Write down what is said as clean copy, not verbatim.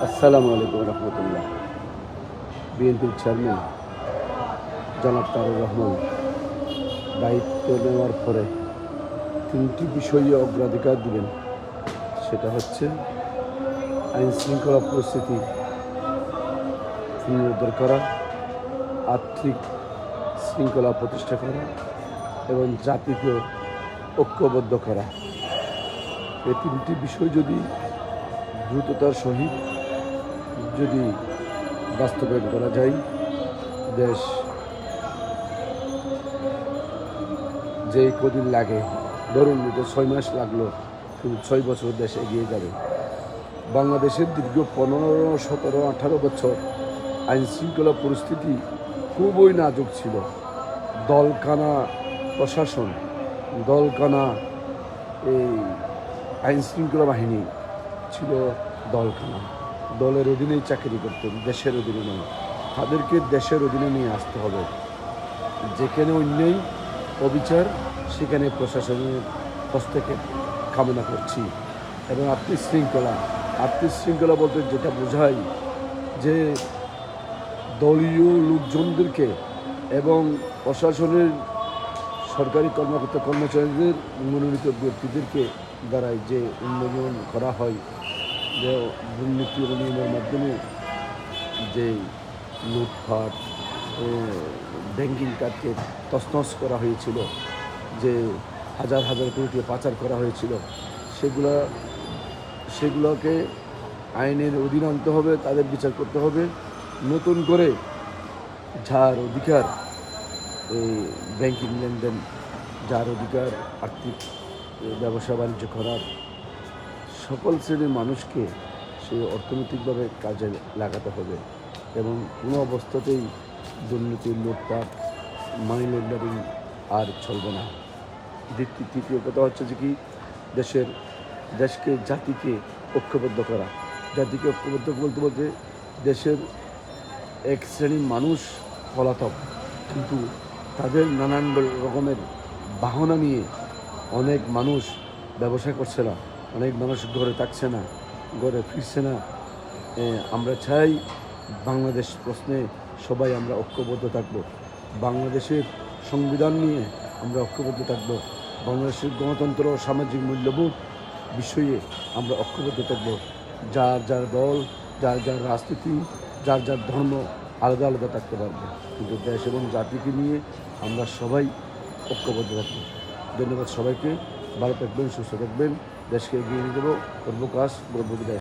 আসসালামু আলাইকুম রহমতুল্লাহ। বিএনপির চেয়ারম্যান জনাব তারেক রহমান দায়িত্ব নেওয়ার পরে তিনটি বিষয়ে অগ্রাধিকার দিবেন। সেটা হচ্ছে আইন শৃঙ্খলা পরিস্থিতি পুনরুদ্ধার করা, আর্থিক শৃঙ্খলা প্রতিষ্ঠা করা এবং জাতিকে ঐক্যবদ্ধ করা। এই তিনটি বিষয় যদি দ্রুততার সহিত যদি বাস্তবায়ন করা যায়, দেশ যে কদিন লাগে, ধরুন এটা 6 মাস লাগলো, কিন্তু 6 বছর দেশ এগিয়ে যাবে। বাংলাদেশের দীর্ঘ 15, 17, 18 বছর আইন শৃঙ্খলা পরিস্থিতি খুবই নাজুক ছিল। দলকানা প্রশাসন, দলকানা এই আইন শৃঙ্খলা বাহিনী ছিল দলখানা। দলের অধীনেই চাকরি করতেন, দেশের অধীনে নয়। তাদেরকে দেশের অধীনে নিয়ে আসতে হবে। যেখানে অন্যায় অবিচার, সেখানে প্রশাসনের হস্তক্ষেপ কামনা করছি। এবং আর্থিক শৃঙ্খলা বলতে যেটা বোঝায় যে দলীয় লোকজনদেরকে এবং প্রশাসনের সরকারি কর্মচারীদের মনোনীত ব্যক্তিদেরকে দ্বারাই যে উন্নয়ন করা হয়, যে দুর্নীতি অনিয়মের মাধ্যমে যে লুটপাট, ব্যাংকিং কার্ডকে তছনছ করা হয়েছিল, যে হাজার হাজার কোটি টাকা পাচার করা হয়েছিল, সেগুলোকে আইনের অধীনে আনতে হবে, তাদের বিচার করতে হবে। নতুন করে যার অধিকার এই ব্যাংকিং লেনদেন, যার অধিকার আর্থিক ব্যবসা বাণিজ্য করার, সকল শ্রেণীর মানুষকে সে অর্থনৈতিকভাবে কাজে লাগাতে হবে। এবং কোনো অবস্থাতেই দুর্নীতি, লুটপাট, মানি লন্ডারিং আর চলবে না। তৃতীয় কথা হচ্ছে যে কি, জাতিকে ঐক্যবদ্ধ করা। জাতিকে ঐক্যবদ্ধ বলতে দেশের এক শ্রেণীর মানুষ পলাতক, কিন্তু তাদের নানান রকমের বাহনা নিয়ে অনেক মানুষ ব্যবসা করছে না, অনেক মানুষ ঘরে থাকছে না, ঘরে ফিরছে না। আমরা চাই বাংলাদেশ প্রশ্নে সবাই আমরা ঐক্যবদ্ধ থাকব। বাংলাদেশের সংবিধান নিয়ে আমরা ঐক্যবদ্ধ থাকব। বাংলাদেশের গণতন্ত্র, সামাজিক মূল্যবোধ বিষয়ে আমরা ঐক্যবদ্ধ থাকব। যার যার দল, যার যার রাজনীতি, যার যার ধর্ম আলাদা আলাদা থাকতে পারবে, কিন্তু দেশ এবং জাতিকে নিয়ে আমরা সবাই ঐক্যবদ্ধ থাকব। ধন্যবাদ সবাইকে। ভালো থাকবেন, সুস্থ থাকবেন। দেশকে এগিয়ে নিয়ে যাব। করবো কাজ, গর্ব বিদায়।